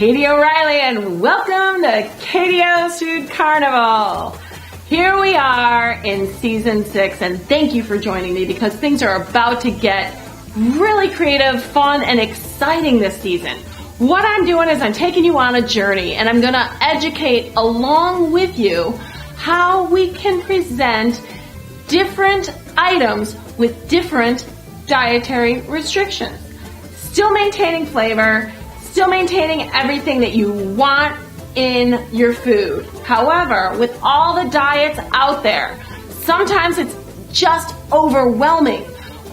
Katie O'Reilly, and welcome to KTO's Food Carnival. Here we are in season 6, and thank you for joining me because things are about to get really creative, fun, and exciting this season. What I'm doing is I'm taking you on a journey, and I'm going to educate along with you how we can present different items with different dietary restrictions. Still maintaining flavor, still maintaining everything that you want in your food. However, with all the diets out there, sometimes it's just overwhelming.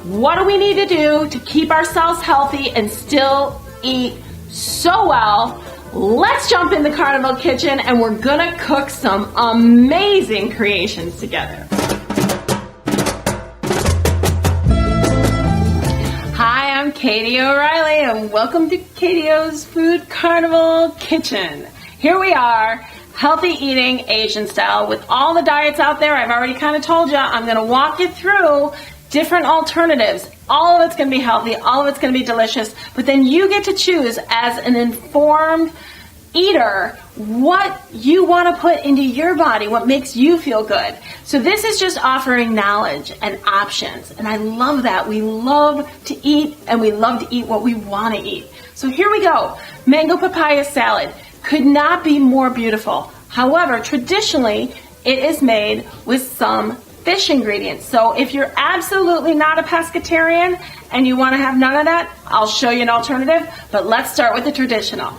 What do we need to do to keep ourselves healthy and still eat so well? Let's jump in the Carnival kitchen and we're gonna cook some amazing creations together. Hi, I'm Katie O'Reilly and welcome to KTO's Food Carnival Kitchen. Here we are, healthy eating Asian style with all the diets out there. I've already kind of told you, I'm gonna walk you through different alternatives. All of it's going to be healthy, all of it's going to be delicious, but then you get to choose as an informed eater what you want to put into your body, what makes you feel good. So this is just offering knowledge and options, and I love that. We love to eat, and we love to eat what we want to eat. So here we go. Mango papaya salad could not be more beautiful. However, traditionally, it is made with some fish ingredients. So if you're absolutely not a pescatarian and you want to have none of that, I'll show you an alternative, but let's start with the traditional.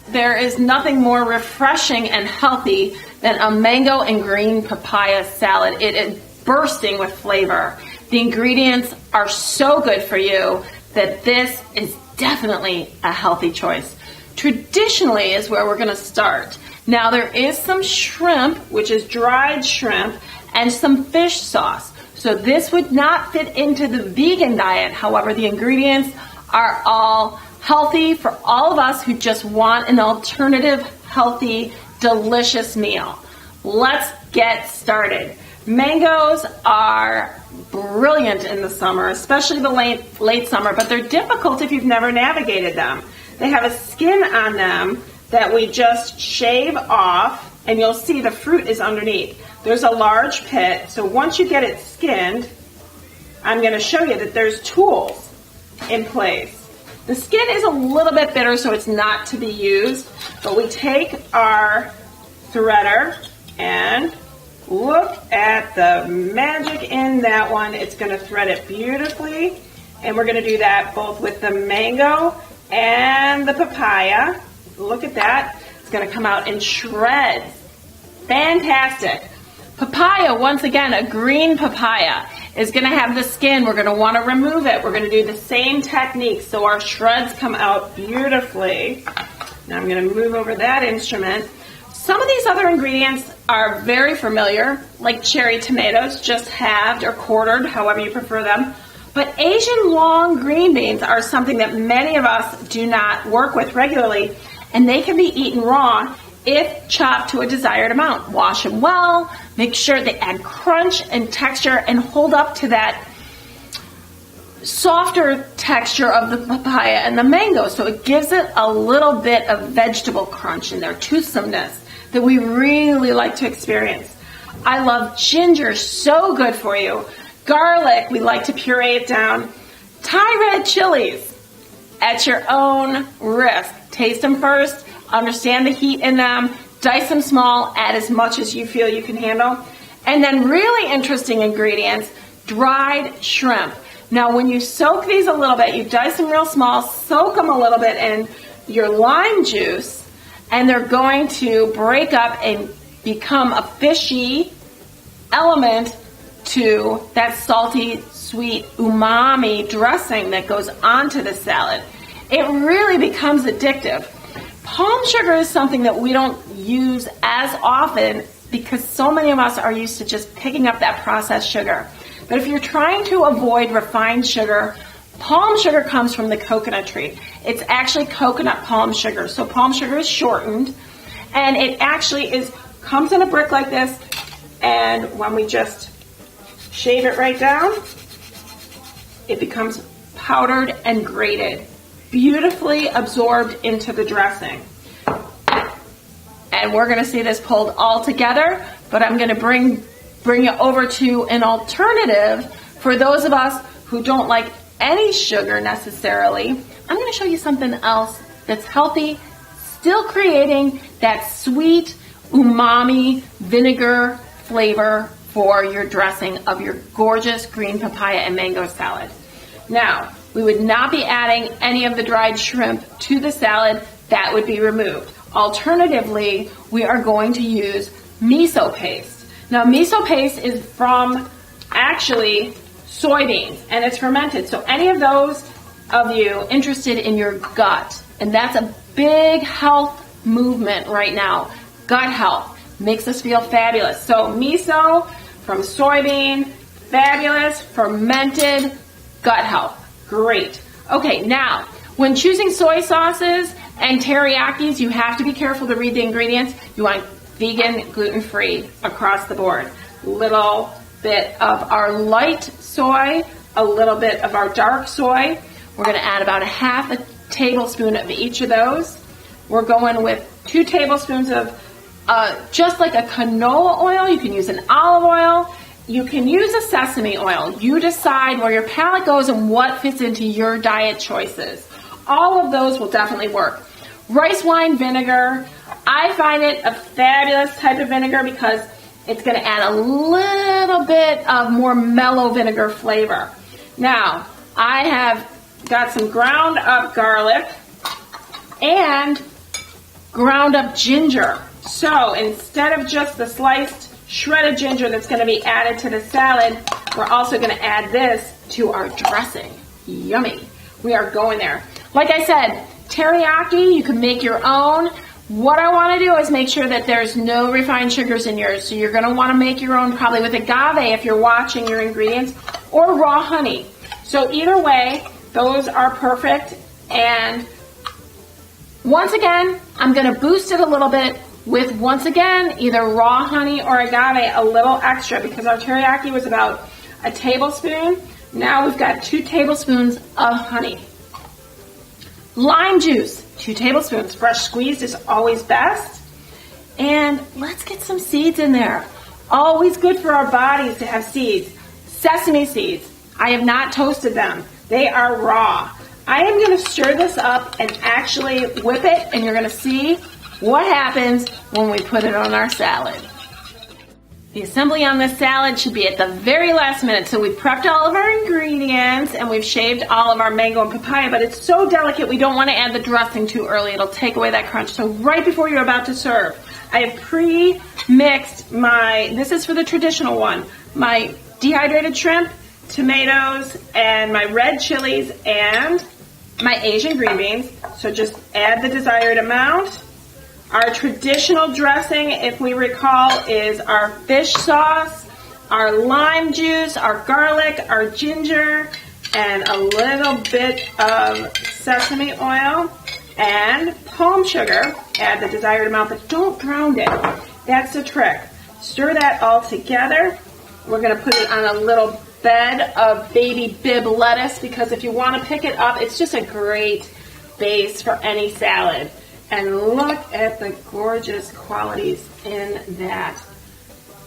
There is nothing more refreshing and healthy than a mango and green papaya salad. It is bursting with flavor. The ingredients are so good for you that this is definitely a healthy choice. Traditionally is where we're going to start. Now there is some shrimp, which is dried shrimp, and some fish sauce. So this would not fit into the vegan diet. However, the ingredients are all healthy for all of us who just want an alternative, healthy, delicious meal. Let's get started. Mangoes are brilliant in the summer, especially the late summer, but they're difficult if you've never navigated them. They have a skin on them that we just shave off, and you'll see the fruit is underneath. There's a large pit, so once you get it skinned, I'm going to show you that there's tools in place. The skin is a little bit bitter, so it's not to be used, but we take our threader and look at the magic in that one. It's going to thread it beautifully, and we're going to do that both with the mango and the papaya. Look at that. It's going to come out in shreds. Fantastic. Papaya, once again, a green papaya, is going to have the skin. We're going to want to remove it. We're going to do the same technique so our shreds come out beautifully. Now I'm going to move over that instrument. Some of these other ingredients are very familiar, like cherry tomatoes, just halved or quartered, however you prefer them. But Asian long green beans are something that many of us do not work with regularly, and they can be eaten raw if chopped to a desired amount. Wash them well, make sure they add crunch and texture and hold up to that softer texture of the papaya and the mango, so it gives it a little bit of vegetable crunch in there, toothsomeness that we really like to experience. I love ginger, so good for you. Garlic, we like to puree it down. Thai red chilies, at your own risk. Taste them first, understand the heat in them, dice them small, add as much as you feel you can handle. And then really interesting ingredients, dried shrimp. Now when you soak these a little bit, you dice them real small, soak them a little bit in your lime juice, and they're going to break up and become a fishy element to that salty, sweet umami dressing that goes onto the salad. It really becomes addictive. Palm sugar is something that we don't use as often because so many of us are used to just picking up that processed sugar. But if you're trying to avoid refined sugar, palm sugar comes from the coconut tree. It's actually coconut palm sugar. So palm sugar is shortened, and it actually comes in a brick like this, and when we just shave it right down, it becomes powdered and grated, beautifully absorbed into the dressing. and we're gonna see this pulled all together, but I'm gonna bring you over to an alternative for those of us who don't like any sugar necessarily. I'm gonna show you something else that's healthy, still creating that sweet umami vinegar flavor for your dressing of your gorgeous green papaya and mango salad. Now, we would not be adding any of the dried shrimp to the salad. That would be removed. Alternatively, we are going to use miso paste. Now, miso paste is from actually soybeans, and it's fermented. So any of those of you interested in your gut, and that's a big health movement right now. Gut health makes us feel fabulous. So miso from soybean, fabulous, fermented, gut health, great. Okay, now, when choosing soy sauces and teriyakis, you have to be careful to read the ingredients. You want vegan, gluten-free across the board. Little bit of our light soy, a little bit of our dark soy. We're gonna add about a half a tablespoon of each of those. We're going with 2 tablespoons of just like a canola oil. You can use an olive oil. You can use a sesame oil. You decide where your palate goes and what fits into your diet choices. All of those will definitely work. Rice wine vinegar. I find it a fabulous type of vinegar because it's going to add a little bit of more mellow vinegar flavor. Now, I have got some ground up garlic and ground up ginger. So instead of just the sliced shredded ginger that's going to be added to the salad, we're also going to add this to our dressing. Yummy. We are going there. Like I said, teriyaki, you can make your own. What I want to do is make sure that there's no refined sugars in yours. So you're going to want to make your own probably with agave if you're watching your ingredients, or raw honey. So either way, those are perfect. And once again, I'm going to boost it a little bit with, once again, either raw honey or agave, a little extra, because our teriyaki was about a tablespoon. Now we've got 2 tablespoons of honey. Lime juice, 2 tablespoons. Fresh squeezed is always best. And let's get some seeds in there. Always good for our bodies to have seeds. Sesame seeds. I have not toasted them. They are raw. I am going to stir this up and actually whip it, and you're going to see what happens when we put it on our salad. The assembly on this salad should be at the very last minute. So we've prepped all of our ingredients and we've shaved all of our mango and papaya, but it's so delicate we don't want to add the dressing too early. It'll take away that crunch. So right before you're about to serve, I have pre-mixed this is for the traditional one, my dehydrated shrimp, tomatoes, and my red chilies, and my Asian green beans. So just add the desired amount. Our traditional dressing, if we recall, is our fish sauce, our lime juice, our garlic, our ginger, and a little bit of sesame oil and palm sugar. Add the desired amount, but don't drown it. That's the trick. Stir that all together. We're going to put it on a little bed of baby bib lettuce, because if you want to pick it up, it's just a great base for any salad. And look at the gorgeous qualities in that.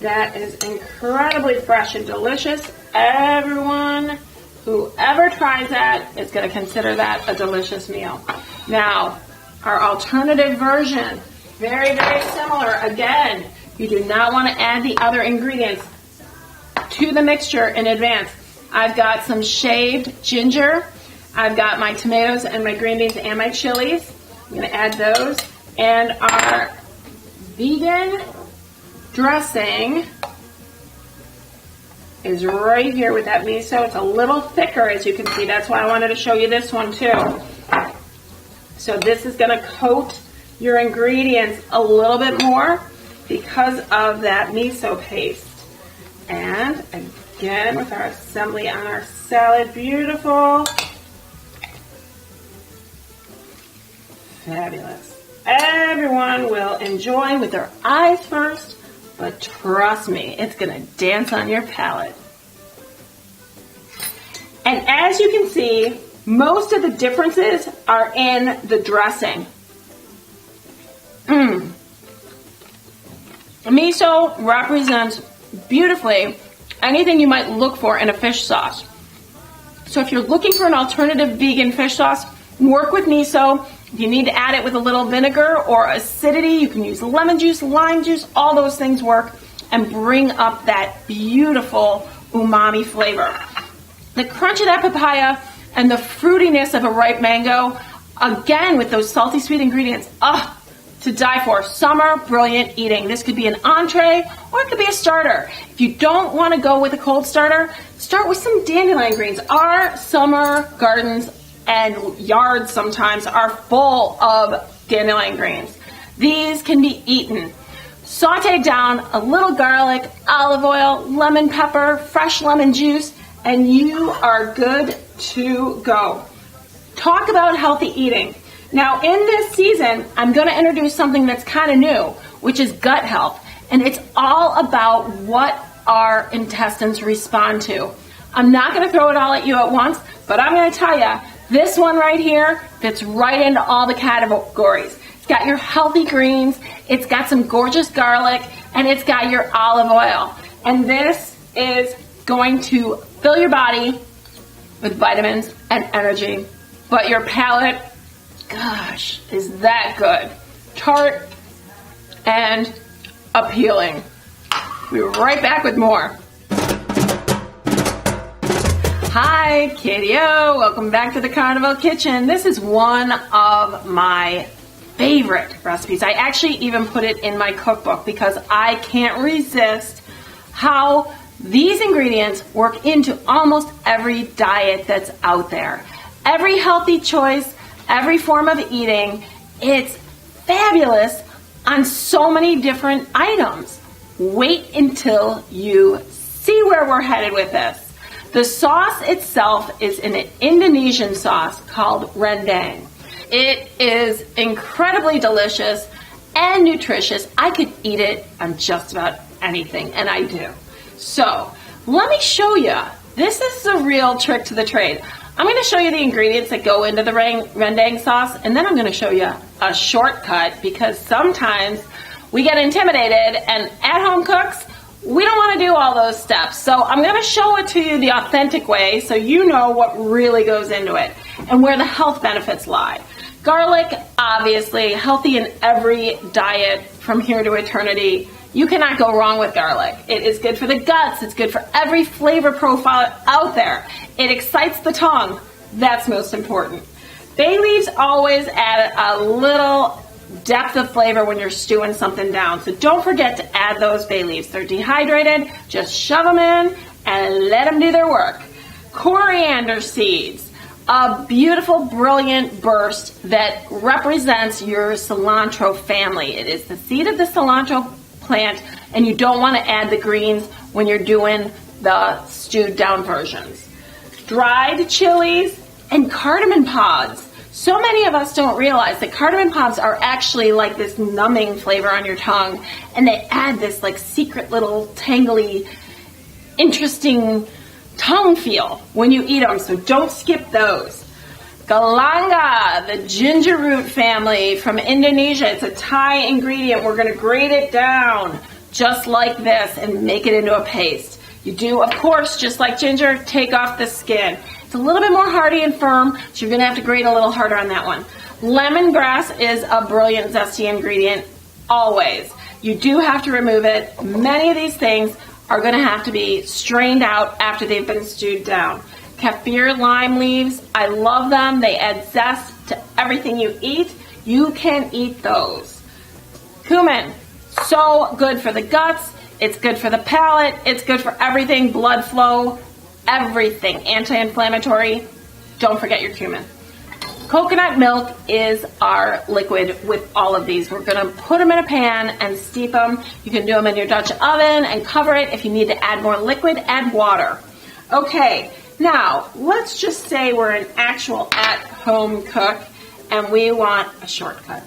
That is incredibly fresh and delicious. Everyone, whoever tries that is going to consider that a delicious meal. Now, our alternative version, very, very similar. Again, you do not want to add the other ingredients to the mixture in advance. I've got some shaved ginger. I've got my tomatoes and my green beans and my chilies. I'm going to add those. And our vegan dressing is right here with that miso. It's a little thicker, as you can see. That's why I wanted to show you this one too. So this is going to coat your ingredients a little bit more because of that miso paste. And again, with our assembly on our salad, beautiful. Fabulous. Everyone will enjoy with their eyes first, but trust me, it's going to dance on your palate. And as you can see, most of the differences are in the dressing. Miso represents beautifully anything you might look for in a fish sauce. So if you're looking for an alternative vegan fish sauce, work with miso. If you need to add it with a little vinegar or acidity, you can use lemon juice, lime juice, all those things work and bring up that beautiful umami flavor. The crunch of that papaya and the fruitiness of a ripe mango, again with those salty sweet ingredients, to die for. Summer brilliant eating. This could be an entree or it could be a starter. If you don't want to go with a cold starter, start with some dandelion greens. Our summer gardens and yards sometimes are full of dandelion greens. These can be eaten. Sauteed down, a little garlic, olive oil, lemon pepper, fresh lemon juice, and you are good to go. Talk about healthy eating. Now in this season, I'm going to introduce something that's kind of new, which is gut health. And it's all about what our intestines respond to. I'm not going to throw it all at you at once, but I'm going to tell you, this one right here fits right into all the categories. It's got your healthy greens, it's got some gorgeous garlic, and it's got your olive oil. And this is going to fill your body with vitamins and energy. But your palate, gosh, is that good. Tart and appealing. We'll be right back with more. Hi, KTO. Welcome back to the Carnival Kitchen. This is one of my favorite recipes. I actually even put it in my cookbook because I can't resist how these ingredients work into almost every diet that's out there. Every healthy choice, every form of eating, it's fabulous on so many different items. Wait until you see where we're headed with this. The sauce itself is an Indonesian sauce called rendang. It is incredibly delicious and nutritious. I could eat it on just about anything, and I do. So let me show you. This is the real trick to the trade. I'm going to show you the ingredients that go into the rendang sauce, and then I'm going to show you a shortcut because sometimes we get intimidated, and at-home cooks, we don't want to do all those steps. So I'm going to show it to you the authentic way so you know what really goes into it and where the health benefits lie. Garlic, obviously, healthy in every diet from here to eternity. You cannot go wrong with garlic. It is good for the guts. It's good for every flavor profile out there. It excites the tongue. That's most important. Bay leaves always add a little depth of flavor when you're stewing something down. So don't forget to add those bay leaves. They're dehydrated. Just shove them in and let them do their work. Coriander seeds. A beautiful, brilliant burst that represents your cilantro family. It is the seed of the cilantro plant, and you don't want to add the greens when you're doing the stewed down versions. Dried chilies and cardamom pods. So many of us don't realize that cardamom pods are actually like this numbing flavor on your tongue, and they add this like secret little tangly, interesting tongue feel when you eat them, so don't skip those. Galanga, the ginger root family from Indonesia. It's a Thai ingredient. We're going to grate it down just like this and make it into a paste. You do, of course, just like ginger, take off the skin. It's a little bit more hardy and firm, so you're going to have to grate a little harder on that one. Lemongrass is a brilliant zesty ingredient, always. You do have to remove it. Many of these things are going to have to be strained out after they've been stewed down. Kaffir lime leaves, I love them. They add zest to everything you eat. You can eat those. Cumin, so good for the guts. It's good for the palate. It's good for everything, blood flow, everything. Anti-inflammatory. Don't forget your cumin. Coconut milk is our liquid with all of these. We're going to put them in a pan and steep them. You can do them in your Dutch oven and cover it. If you need to add more liquid, add water. Okay, now let's just say we're an actual at-home cook and we want a shortcut.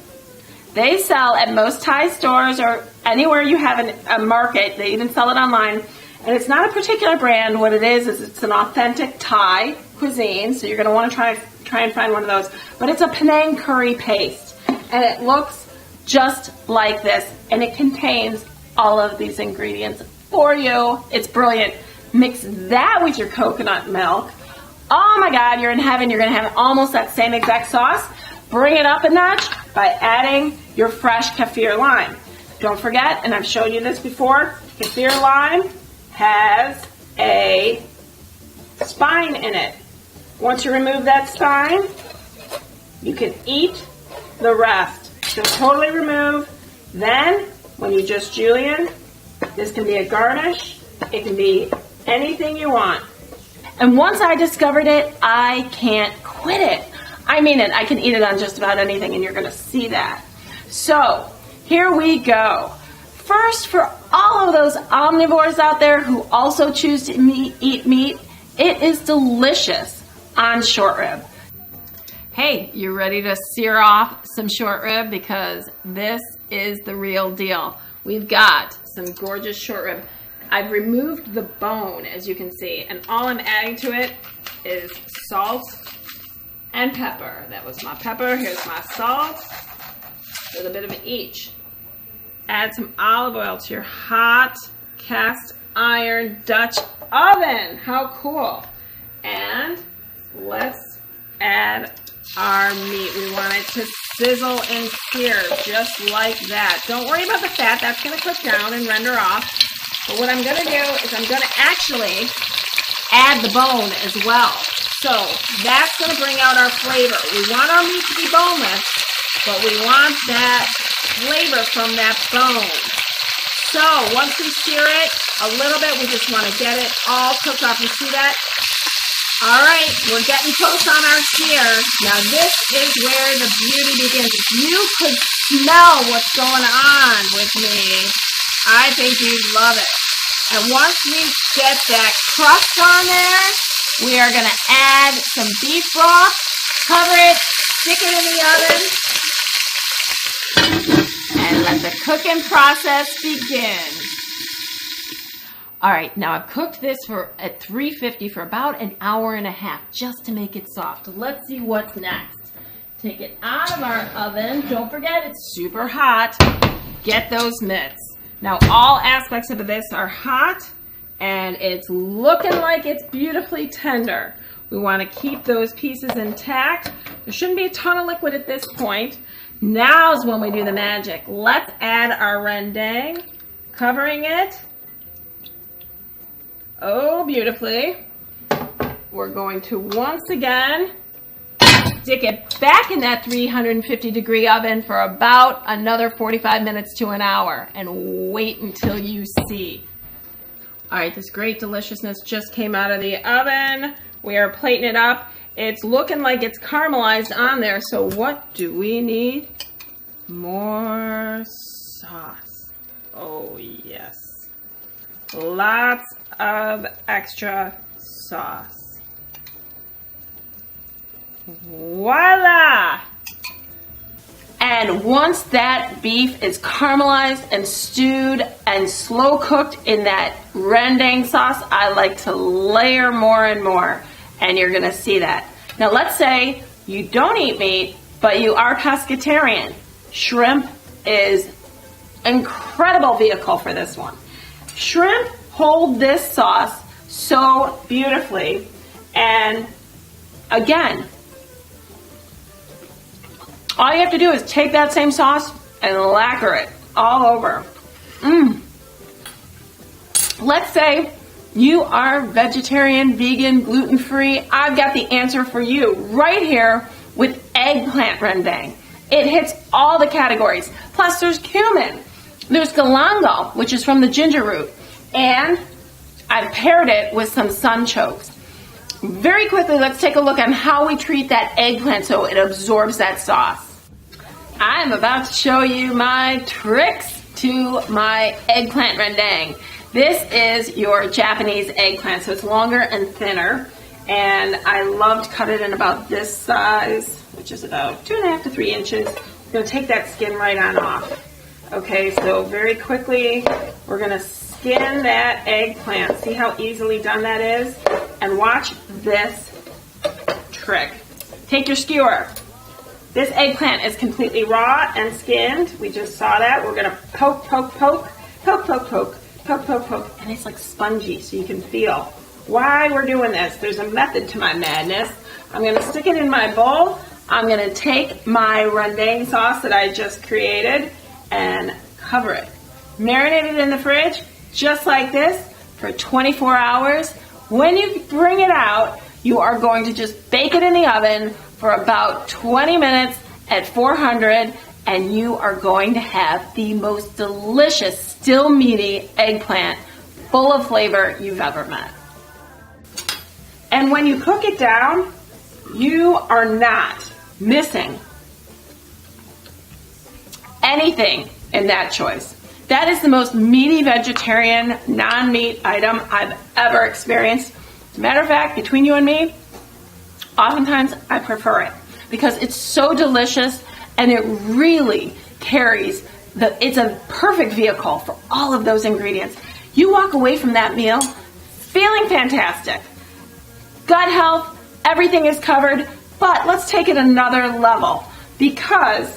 They sell at most Thai stores or anywhere you have a market. They even sell it online. And it's not a particular brand. What it is it's an authentic Thai cuisine. So you're going to want to try and find one of those. But it's a Penang curry paste. And it looks just like this. And it contains all of these ingredients for you. It's brilliant. Mix that with your coconut milk. Oh my God, you're in heaven. You're going to have almost that same exact sauce. Bring it up a notch by adding your fresh kaffir lime. Don't forget, and I've shown you this before, kaffir lime has a spine in it. Once you remove that spine, you can eat the rest. So totally remove. Then, when you just julienne, this can be a garnish. It can be anything you want. And once I discovered it, I can't quit it. I mean it. I can eat it on just about anything, and you're going to see that. So, here we go. First, for all of those omnivores out there who also choose to eat meat, it is delicious on short rib. Hey, you ready to sear off some short rib? Because this is the real deal. We've got some gorgeous short rib. I've removed the bone, as you can see, and all I'm adding to it is salt and pepper. That was my pepper. Here's my salt. A little bit of each. Add some olive oil to your hot cast iron Dutch oven. How cool. And let's add our meat. We want it to sizzle and sear just like that. Don't worry about the fat. That's going to cook down and render off. But what I'm going to do is I'm going to actually add the bone as well. So that's going to bring out our flavor. We want our meat to be boneless, but we want that flavor from that bone. So once we sear it a little bit, we just want to get it all cooked off. You see that? All right, we're getting close on our sear. Now this is where the beauty begins. If you could smell what's going on with me, I think you'd love it. And once we get that crust on there, we are going to add some beef broth, cover it, stick it in the oven, and let the cooking process begin. All right, now I've cooked this at 350 for about an hour and a half just to make it soft. Let's see what's next. Take it out of our oven. Don't forget, it's super hot. Get those mitts. Now, all aspects of this are hot, and it's looking like it's beautifully tender. We want to keep those pieces intact. There shouldn't be a ton of liquid at this point. Now's when we do the magic. Let's add our rendang, covering it. Oh, beautifully. We're going to once again stick it back in that 350-degree oven for about another 45 minutes to an hour and wait until you see. All right, this great deliciousness just came out of the oven. We are plating it up. It's looking like it's caramelized on there, so what do we need? More sauce. Oh, yes. Lots of extra sauce. Voila! And once that beef is caramelized and stewed and slow cooked in that rendang sauce, I like to layer more and more, and you're gonna see that. Now let's say you don't eat meat, but you are pescatarian. Shrimp is an incredible vehicle for this one. Shrimp hold this sauce so beautifully, and again, all you have to do is take that same sauce and lacquer it all over. Let's say you are vegetarian, vegan, gluten-free. I've got the answer for you right here with eggplant rendang. It hits all the categories. Plus there's cumin. There's galangal, which is from the ginger root. And I've paired it with some sunchokes. Very quickly, let's take a look at how we treat that eggplant so it absorbs that sauce. I'm about to show you my tricks to my eggplant rendang. This is your Japanese eggplant, so it's longer and thinner. And I love to cut it in about this size, which is about 2.5 to 3 inches. I'm going to take that skin right on off. Okay, so very quickly, we're going to skin that eggplant. See how easily done that is? And watch this trick. Take your skewer. This eggplant is completely raw and skinned. We just saw that. We're going to poke, poke, poke, poke, poke, poke, poke, poke, poke, and it's like spongy, so you can feel why we're doing this. There's a method to my madness. I'm gonna stick it in my bowl. I'm gonna take my rendang sauce that I just created and cover it. Marinate it in the fridge, just like this, for 24 hours. When you bring it out, you are going to just bake it in the oven for about 20 minutes at 400, and you are going to have the most delicious, still meaty eggplant, full of flavor you've ever met. And when you cook it down, you are not missing anything in that choice. That is the most meaty vegetarian, non-meat item I've ever experienced. As a matter of fact, between you and me, oftentimes I prefer it because it's so delicious and it really carries it's a perfect vehicle for all of those ingredients. You walk away from that meal feeling fantastic. Gut health, everything is covered, but let's take it another level because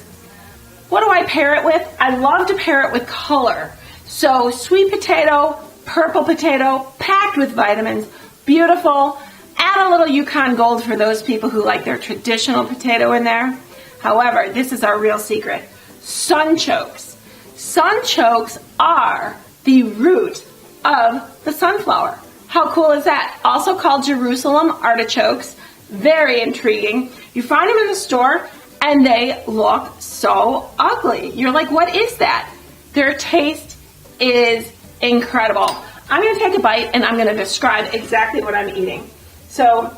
what do I pair it with? I love to pair it with color. So sweet potato, purple potato, packed with vitamins, beautiful. Add a little Yukon Gold for those people who like their traditional potato in there. However, this is our real secret. Sunchokes. Sunchokes are the root of the sunflower. How cool is that? Also called Jerusalem artichokes. Very intriguing. You find them in the store and they look so ugly. You're like, what is that? Their taste is incredible. I'm gonna take a bite and I'm gonna describe exactly what I'm eating. So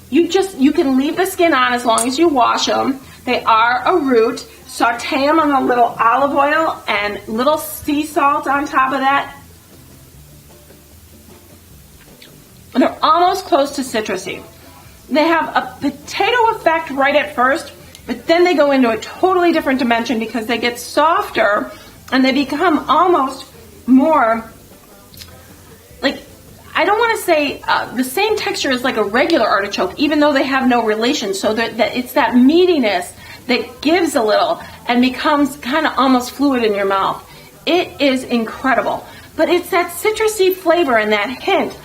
you can leave the skin on as long as you wash them. They are a root. Saute them on a little olive oil and little sea salt on top of that. And they're almost close to citrusy. They have a potato effect right at first, but then they go into a totally different dimension because they get softer and they become almost more like, I don't want to say the same texture as like a regular artichoke, even though they have no relation. So that it's that meatiness that gives a little and becomes kind of almost fluid in your mouth. It is incredible. But it's that citrusy flavor and that hint,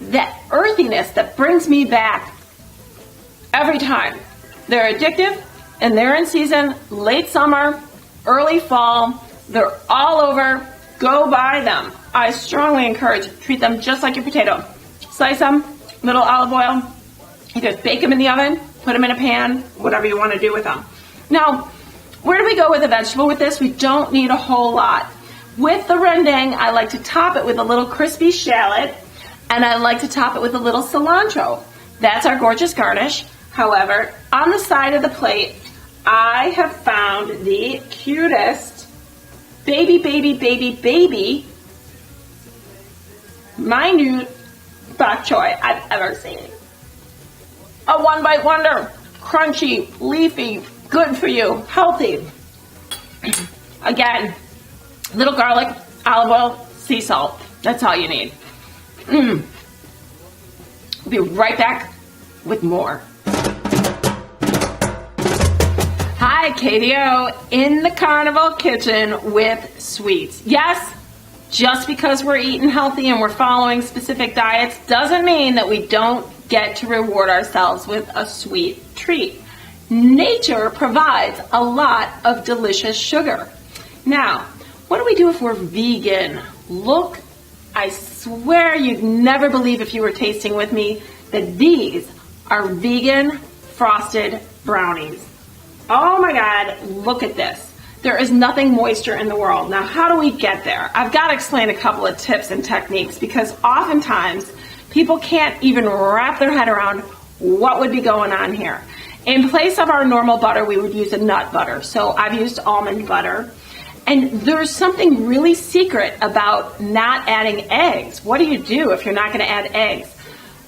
that earthiness that brings me back every time. They're addictive and they're in season, late summer, early fall. They're all over. Go buy them. I strongly encourage, treat them just like your potato. Slice them, little olive oil. You just bake them in the oven, put them in a pan, whatever you want to do with them. Now, where do we go with a vegetable with this? We don't need a whole lot. With the rendang, I like to top it with a little crispy shallot, and I like to top it with a little cilantro. That's our gorgeous garnish. However, on the side of the plate, I have found the cutest baby minute bok choy I've ever seen. A one-bite wonder. Crunchy, leafy, good for you, healthy. Again, little garlic, olive oil, sea salt. That's all you need. We'll be right back with more. Hi, KTO in the Carnival kitchen with sweets. Yes, just because we're eating healthy and we're following specific diets doesn't mean that we don't get to reward ourselves with a sweet treat. Nature provides a lot of delicious sugar. Now, what do we do if we're vegan? Look, I swear you'd never believe if you were tasting with me that these are vegan frosted brownies. Oh my God, look at this. There is nothing moister in the world. Now, how do we get there? I've got to explain a couple of tips and techniques because oftentimes people can't even wrap their head around what would be going on here. In place of our normal butter, we would use a nut butter. So I've used almond butter. And there's something really secret about not adding eggs. What do you do if you're not going to add eggs?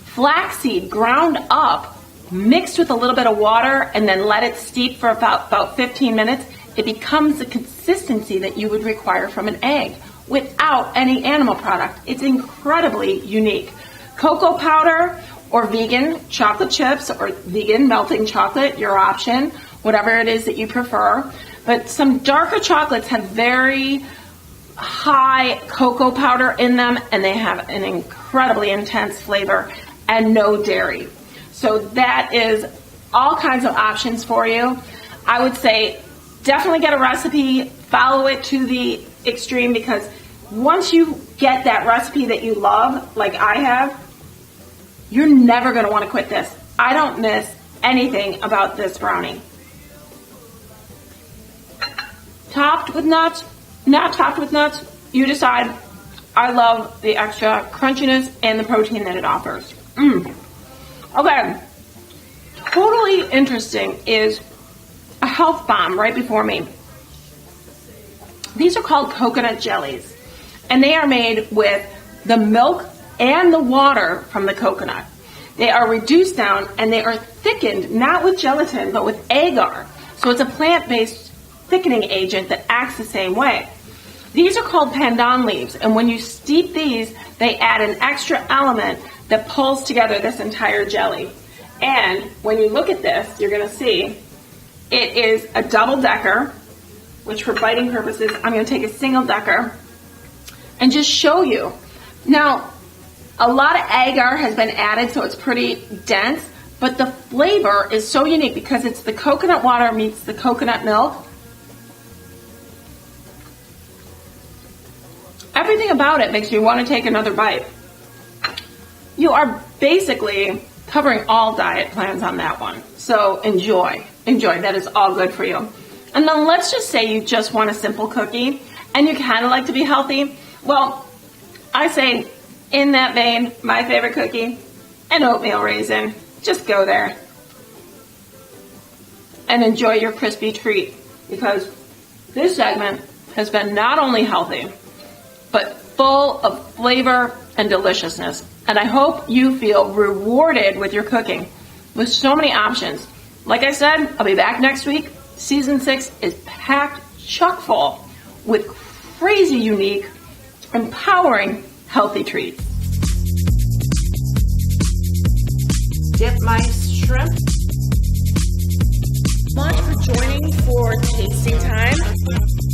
Flaxseed ground up, mixed with a little bit of water, and then let it steep for about 15 minutes. It becomes the consistency that you would require from an egg without any animal product. It's incredibly unique. Cocoa powder or vegan chocolate chips or vegan melting chocolate, your option, whatever it is that you prefer. But some darker chocolates have very high cocoa powder in them, and they have an incredibly intense flavor and no dairy. So that is all kinds of options for you. I would say definitely get a recipe, follow it to the extreme, because once you get that recipe that you love, like I have, you're never going to want to quit this. I don't miss anything about this brownie. Topped with nuts, not topped with nuts, you decide. I love the extra crunchiness and the protein that it offers. Okay, totally interesting is a health bomb right before me. These are called coconut jellies, and they are made with the milk and the water from the coconut. They are reduced down and they are thickened, not with gelatin, but with agar. So it's a plant-based thickening agent that acts the same way. These are called pandan leaves, and when you steep these, they add an extra element that pulls together this entire jelly. And when you look at this, you're going to see it is a double-decker, which for biting purposes, I'm going to take a single-decker and just show you. Now, a lot of agar has been added, so it's pretty dense, but the flavor is so unique because it's the coconut water meets the coconut milk. Everything about it makes you want to take another bite. You are basically covering all diet plans on that one. So enjoy. Enjoy. That is all good for you. And then let's just say you just want a simple cookie and you kind of like to be healthy. Well, I say in that vein, my favorite cookie, an oatmeal raisin. Just go there and enjoy your crispy treat, because this segment has been not only healthy, but full of flavor and deliciousness. And I hope you feel rewarded with your cooking with so many options. Like I said, I'll be back next week. Season 6 is packed chock full with crazy, unique, empowering, healthy treats. Dip my shrimp. Much for joining for tasting time.